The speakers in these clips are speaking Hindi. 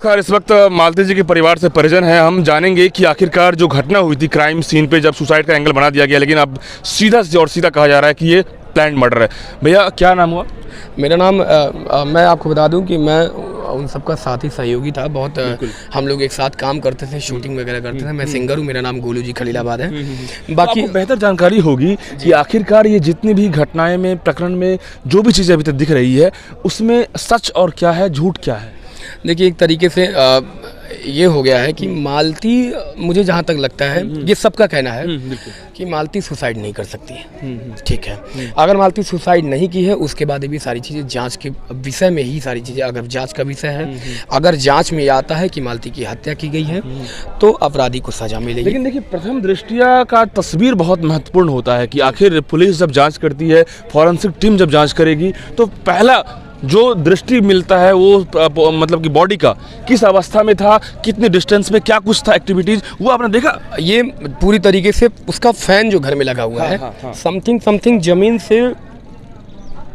खैर इस वक्त मालती जी के परिवार से परिजन है, हम जानेंगे कि आखिरकार जो घटना हुई थी क्राइम सीन पे जब सुसाइड का एंगल बना दिया गया, लेकिन अब सीधा से और सीधा कहा जा रहा है कि ये प्लान्ड मर्डर है। भैया क्या नाम हुआ? मेरा नाम मैं आपको बता दूं कि मैं उन सबका साथी सहयोगी था। बहुत हम लोग एक साथ काम करते थे, शूटिंग वगैरह करते थे। मैं सिंगर हूँ, मेरा नाम गोलू जी खलीलाबाद है। बाकी तो बेहतर जानकारी होगी कि आखिरकार ये जितनी भी घटनाएं में प्रकरण में जो भी चीज़ें अभी तक दिख रही है उसमें सच और क्या है, झूठ क्या है? देखिए, एक तरीके से ये हो गया है कि मालती, मुझे जहाँ तक लगता है, ये सबका कहना है कि मालती सुसाइड नहीं कर सकती है। ठीक है, अगर मालती सुसाइड नहीं की है, उसके बाद भी सारी चीज़ें जांच के विषय में ही सारी चीज़ें, अगर जांच का विषय है, अगर जांच में आता है कि मालती की हत्या की गई है तो अपराधी को सजा मिलेगी। लेकिन देखिए, प्रथम दृष्टिया का तस्वीर बहुत महत्वपूर्ण होता है कि आखिर पुलिस जब जाँच करती है, फॉरेंसिक टीम जब जाँच करेगी तो पहला जो दृष्टि मिलता है वो मतलब कि बॉडी का किस अवस्था में था, कितने डिस्टेंस में क्या कुछ था, एक्टिविटीज, वो आपने देखा? ये पूरी तरीके से उसका फैन जो घर में लगा हुआ है, समथिंग जमीन से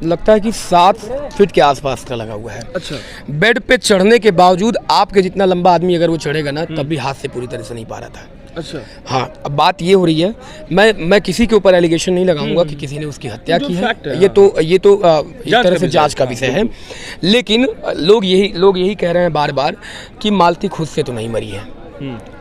लगता है कि 7 फीट के आसपास का लगा हुआ है। अच्छा। बेड पे चढ़ने के बावजूद आपके जितना लंबा आदमी अगर वो चढ़ेगा ना, तब भी हाथ से पूरी तरह से नहीं पा रहा था। अच्छा। हाँ, अब बात ये हो रही है, मैं किसी के ऊपर एलिगेशन नहीं लगाऊंगा कि किसी ने उसकी हत्या की है। ये तो एक तरह से जांच का विषय है। लेकिन लोग यही कह रहे हैं बार बार कि मालती खुद से तो नहीं मरी है।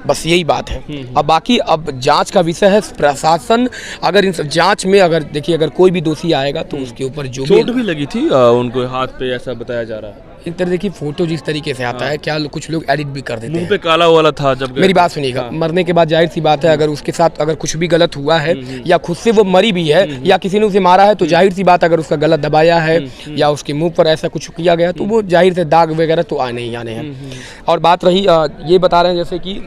बस यही बात है। अब बाकी अब जांच का विषय है। प्रशासन अगर इन जांच में अगर कोई भी दोषी आएगा तो उसके ऊपर जो चोट भी लगी थी उनको हाथ पे, ऐसा बताया जा रहा है। एक तरह देखिए, फोटो जिस तरीके से आता है, क्या कुछ लोग एडिट भी कर देते हैं। मुंह पे काला वाला था जब। मेरी बात सुनिएगा, मरने के बाद जाहिर सी बात है, अगर उसके साथ अगर कुछ भी गलत हुआ है या खुद से वो मरी भी है या किसी ने उसे मारा है, तो जाहिर सी बात, अगर उसका गलत दबाया है या उसके मुंह पर ऐसा कुछ किया गया तो वो जाहिर से दाग वगैरह तो आने ही आने हैं। और बात रही ये बता रहे हैं जैसे कि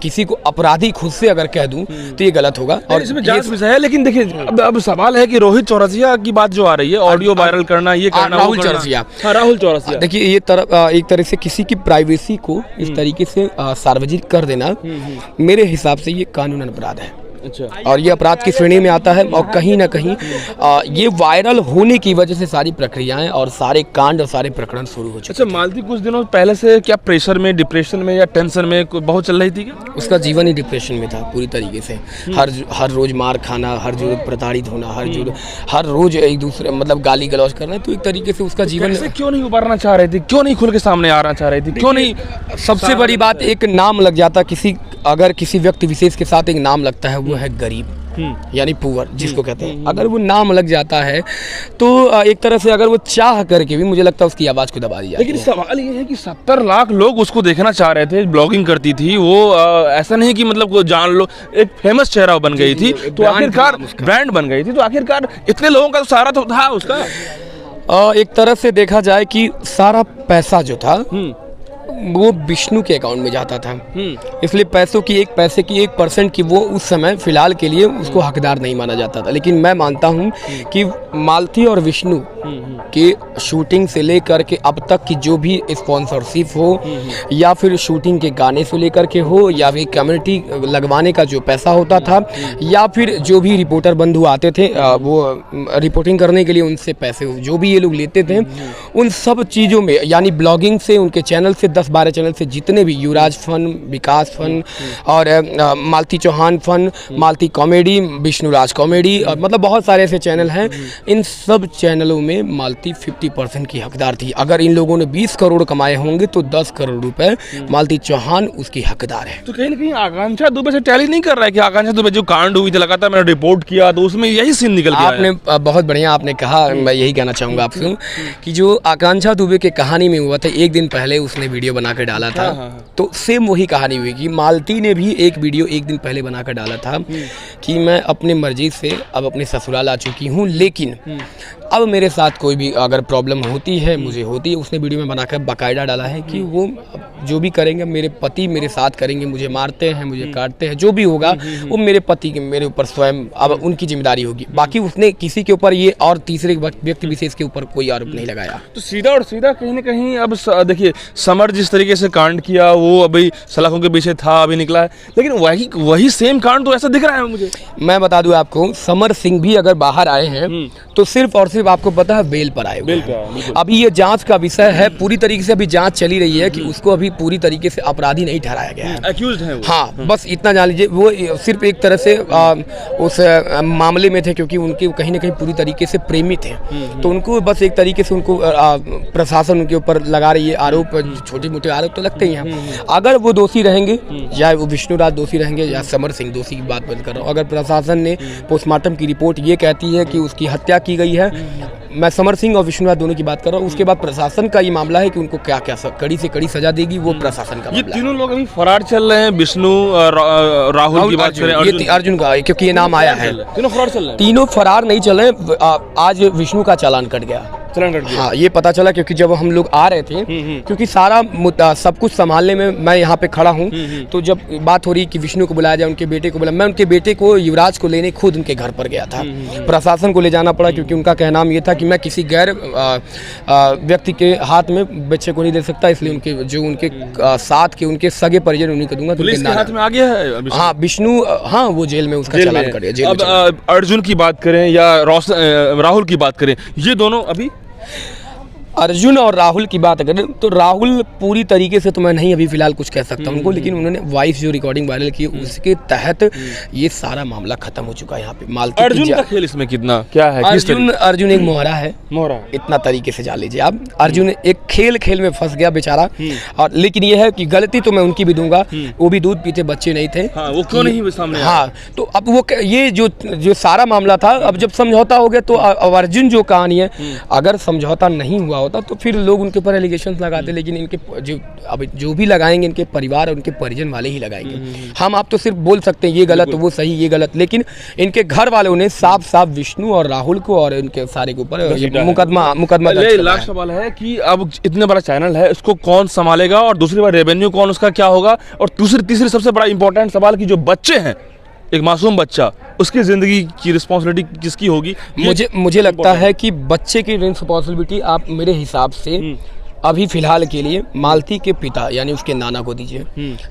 किसी को अपराधी खुद से अगर कह दूं तो ये गलत होगा और इसमें जांच विषय है। लेकिन देखिए, अब सवाल है कि रोहित चौरसिया की बात जो आ रही है, ऑडियो वायरल करना, ये करना, राहुल चौरसिया। हाँ, राहुल चौरसिया। देखिए, ये एक तरह से किसी की प्राइवेसी को इस तरीके से सार्वजनिक कर देना, मेरे हिसाब से ये कानूनन अपराध है। अच्छा। और ये अपराध की श्रेणी में आता है। और कहीं ना कहीं ये वायरल होने की वजह से सारी प्रक्रियाएं और सारे कांड और सारे प्रकरण शुरू हो चुके। अच्छा, मालती कुछ दिनों पहले से क्या प्रेशर में, डिप्रेशन में या टेंशन में बहुत चल रही थी क्या? उसका जीवन ही डिप्रेशन में था पूरी तरीके से। हर रोज मार खाना, हर रोज प्रताड़ित होना, हर रोज एक दूसरे मतलब गाली गलौज करना, तो एक तरीके से उसका जीवन। क्यों नहीं उबारना चाह रही थी, क्यों नहीं खुल के सामने आना चाह रही थी, क्यों नहीं? सबसे बड़ी बात, एक नाम लग जाता अगर किसी व्यक्ति विशेष के साथ एक नाम लगता है, वो है गरीब, यानी पुअर जिसको कहते हैं। अगर वो नाम लग जाता है तो एक तरह से अगर वो चाह करके भी, मुझे लगता है उसकी आवाज़ को दबा दी जाती है। लेकिन सवाल ये है कि 70 लाख लोग उसको देखना चाह रहे थे, ब्लॉगिंग करती थी वो, ऐसा नहीं कि मतलब को जान लो, एक फेमस चेहरा बन गई थी, तो आखिरकार ब्रांड बन गई थी, तो आखिरकार इतने लोगों का तो सहारा तो था उसका। एक तरह से देखा जाए कि सारा पैसा जो था वो विष्णु के अकाउंट में जाता था। इसलिए पैसे की 1% की वो उस समय फिलहाल के लिए उसको हकदार नहीं माना जाता था। लेकिन मैं मानता हूं कि मालती और विष्णु के शूटिंग से लेकर के अब तक की जो भी स्पॉन्सरशिप हो, या फिर शूटिंग के गाने से लेकर के हो, या फिर कम्युनिटी लगवाने का जो पैसा होता था, या फिर जो भी रिपोर्टर बंधु आते थे वो रिपोर्टिंग करने के लिए उनसे पैसे जो भी ये लोग लेते थे, उन सब चीज़ों में, यानी ब्लॉगिंग से, उनके चैनल से 10-12 चैनल से जितने भी, युवराज फन, विकास फन और मालती चौहान फन, मालती कॉमेडी, विष्णुराज कॉमेडी, और मतलब बहुत सारे ऐसे चैनल हैं। इन सब चैनलों में मालती 50% की हकदार थी। अगर इन लोगों ने 20 करोड़ कमाए होंगे तो 10 करोड़ रुपए मालती चौहान उसकी हकदार है। तो कहीं ना कहीं आकांक्षा दुबे से टैली नहीं कर रहा है कि आकांक्षा दुबे जो कांड हुई थी, लगातार मैंने रिपोर्ट किया तो उसमें यही सीन निकल गया। आपने बहुत बढ़िया आपने कहा। मैं यही कहना चाहूँगा आपसे कि जो आकांक्षा दुबे के कहानी में हुआ था, एक दिन पहले उसने वीडियो बना कर डाला था, तो सेम वही कहानी हुई कि मालती ने भी एक वीडियो एक दिन पहले बना कर डाला था कि मैं अपने मर्जी से अब अपने ससुराल आ चुकी हूँ, लेकिन अब मेरे साथ कोई भी अगर प्रॉब्लम होती है, मुझे होती है। उसने वीडियो में बनाकर बाकायदा डाला है कि वो जो भी करेंगे, मेरे पति मेरे साथ करेंगे, मुझे मारते हैं, मुझे काटते हैं, जो भी होगा वो मेरे पति के, मेरे ऊपर स्वयं अब उनकी जिम्मेदारी होगी। बाकी उसने किसी के ऊपर ये और तीसरे व्यक्ति विशेष के ऊपर कोई आरोप नहीं लगाया। तो सीधा और सीधा कहीं ना कहीं अब देखिए, समर जिस तरीके से कांड किया वो अभी सलाखों के पीछे था, अभी निकला है, लेकिन वही सेम कांड तो ऐसा दिख रहा है मुझे। मैं बता दूं आपको, समर सिंह भी अगर बाहर आए हैं तो सिर्फ और सिर्फ सिर्फ आपको पता है बेल पर आए हुए हैं। अभी ये जांच का विषय है, पूरी तरीके से अभी जांच चली रही है कि उसको अभी पूरी तरीके से अपराधी नहीं ठहराया गया है, एक्यूज्ड है वो। हाँ, बस इतना जान लीजिए। वो सिर्फ एक तरह से उस मामले में थे क्योंकि उनके कहीं ना कहीं पूरी तरीके से प्रेमी थे, तो उनको बस एक तरीके से उनको प्रशासन उनके ऊपर लगा रही है आरोप, छोटे मोटे आरोप तो लगते ही हैं। अगर वो दोषी रहेंगे, या वो विष्णु राज दोषी रहेंगे या समर सिंह दोषी की बात बंद कर रहा हूँ, अगर प्रशासन ने पोस्टमार्टम की रिपोर्ट ये कहती है कि उसकी हत्या की गई है, मैं समर सिंह और विष्णु राज दोनों की बात कर रहा हूँ, उसके बाद प्रशासन का ये मामला है कि उनको क्या क्या कड़ी से कड़ी सजा देगी, वो प्रशासन का ये मामला है। तीनों लोग अभी फरार चल रहे हैं। विष्णु राहुल की बात करें, ये अर्जुन का, क्योंकि ये नाम आया है, तीनों फरार चल रहे हैं। तीनों फरार नहीं चल रहे। आज विष्णु का चालान कट गया, चलन कट गया। हाँ, ये पता चला क्योंकि जब हम लोग आ रहे थे, क्योंकि सारा सब कुछ संभालने में मैं यहाँ पे खड़ा हूँ, तो जब बात हो रही कि विष्णु को बुलाया जाए, उनके बेटे को बुलाया, मैं उनके बेटे को युवराज को लेने खुद उनके घर पर गया था। प्रशासन को ले जाना पड़ा क्योंकि उनका कहना ये था कि मैं किसी गैर व्यक्ति के हाथ में बच्चे को नहीं दे सकता, इसलिए उनके जो उनके साथ के उनके सगे परिजन उन्हीं को दूंगा। पुलिस के हाथ में आ गया है अभी। हाँ, विष्णु, हाँ, वो जेल में उसका चालान कट गया। अब अर्जुन की बात करें या राहुल की बात करें, ये दोनों अभी अर्जुन और राहुल की बात करें तो राहुल पूरी तरीके से तो मैं नहीं अभी फिलहाल कुछ कह सकता उनको, लेकिन उन्होंने वॉइस जो रिकॉर्डिंग वायरल की उसके तहत ये सारा मामला खत्म हो चुका है। यहाँ पे मालती अर्जुन का खेल इसमें कितना क्या है? अर्जुन एक मोहरा है, इतना तरीके से जान लीजिए आप। अर्जुन एक खेल में फंस गया बेचारा, और लेकिन ये है कि गलती तो मैं उनकी भी दूंगा, वो भी दूध पीते बच्चे नहीं थे। वो क्यों नहीं सामने? हाँ, तो अब वो ये जो सारा मामला था, अब जब समझौता हो गया तो अर्जुन जो कहानी है, अगर समझौता नहीं हुआ होता तो फिर लोग उनके ऊपर एलिगेशंस लगाते, लेकिन इनके जो भी लगाएंगे इनके परिवार और उनके परिजन वाले ही लगाएंगे। हम आप तो सिर्फ बोल सकते हैं ये गलत, वो सही, ये गलत, लेकिन इनके घर वालों ने साफ साफ विष्णु और राहुल को और इनके सारे के ऊपर मुकदमा लास्ट सवाल है कि अब इतना बड़ा चैनल है, इसको कौन संभालेगा, और दूसरी बार रेवेन्यू कौन उसका क्या होगा, और तीसरी सबसे बड़ा इंपॉर्टेंट सवाल कि जो बच्चे हैं, एक मासूम बच्चा, उसकी जिंदगी की रिस्पॉन्सिबिलिटी किसकी होगी? मुझे लगता है कि बच्चे की रिस्पॉन्सिबिलिटी आप मेरे हिसाब से अभी फिलहाल के लिए मालती के पिता यानी उसके नाना को दीजिए,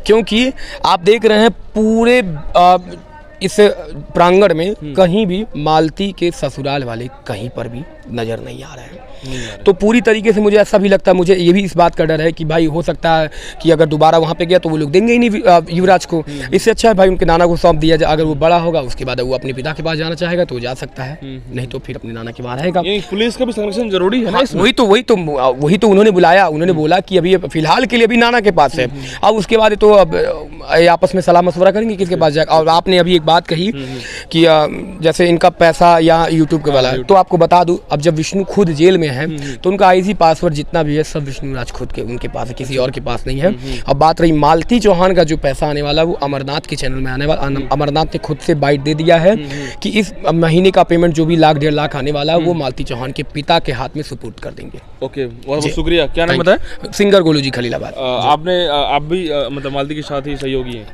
क्योंकि आप देख रहे हैं पूरे इस प्रांगण में कहीं भी मालती के ससुराल वाले कहीं पर भी नजर नहीं आ रहे हैं। तो पूरी तरीके से मुझे ऐसा भी लगता है, मुझे ये भी इस बात का डर है कि भाई हो सकता है कि अगर दोबारा वहाँ पे गया तो वो लोग देंगे ही नहीं युवराज को। इससे अच्छा है भाई उनके नाना को सौंप दिया जाए, अगर वो बड़ा होगा उसके बाद वो अपने पिता के पास जाना चाहेगा तो वो जा सकता है, नहीं तो फिर अपने नाना के पास रहेगा। पुलिस का भी संरक्षण जरूरी है ना? वही तो उन्होंने बुलाया, उन्होंने बोला कि अभी फिलहाल के लिए अभी नाना के पास है, अब उसके बाद तो अब आपस में सलाह मशवरा करेंगे किसके पास जाएगा। और आपने अभी एक बात कही कि जैसे इनका पैसा या यूट्यूब के वाला है, तो आपको बता दूं, अब जब विष्णु खुद जेल में है तो उनका आईजी पासवर्ड जितना भी है सब विष्णु राज खुद के उनके पास है, किसी और के पास नहीं है। अब बात रही मालती चौहान का जो पैसा आने वाला वो अमरनाथ के चैनल में आने वाला, अमरनाथ ने खुद से बाइट दे दिया है कि इस महीने का पेमेंट जो भी 1.5 लाख आने वाला है वो मालती चौहान के पिता के हाथ में सुपुर्द कर देंगे। ओके, बहुत शुक्रिया। क्या नाम बताया? सिंगर गोलू जी, खलीलाबाद। आप भी मतलब मालती के साथ ही सहयोगी हैं?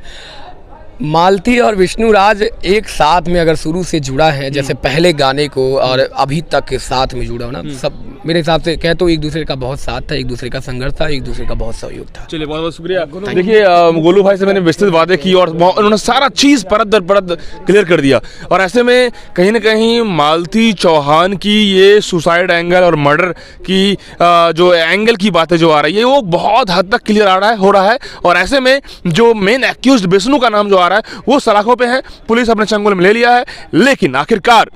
मालती और विष्णु राज एक साथ में अगर शुरू से जुड़ा है, जैसे पहले गाने को और अभी तक के साथ में जुड़ा हो ना, सब मेरे हिसाब से कह तो एक दूसरे का बहुत साथ था, एक दूसरे का संघर्ष था, एक दूसरे का बहुत सहयोग था। चलिए, बहुत बहुत शुक्रिया। देखिए, गोलू भाई से मैंने विस्तृत बातें की और उन्होंने सारा चीज़ परत दर परत क्लियर कर दिया, और ऐसे में कहीं ना कहीं मालती चौहान की ये सुसाइड एंगल और मर्डर की जो एंगल की बातें जो आ रही है वो बहुत हद तक क्लियर हो रहा है, और ऐसे में जो मेन एक्यूज्ड विष्णु का नाम जो आ रहा है वो सलाखों पे है, पुलिस अपने चंगुल में ले लिया है। लेकिन आखिरकार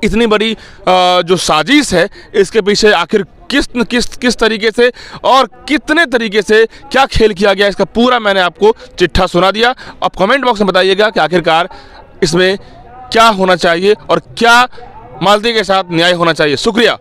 इतनी बड़ी जो साजिश है इसके पीछे आखिर किस तरीके से और कितने तरीके से क्या खेल किया गया, इसका पूरा मैंने आपको चिट्ठा सुना दिया। आप कमेंट बॉक्स में बताइएगा कि आखिरकार इसमें क्या होना चाहिए और क्या मालती के साथ न्याय होना चाहिए। शुक्रिया।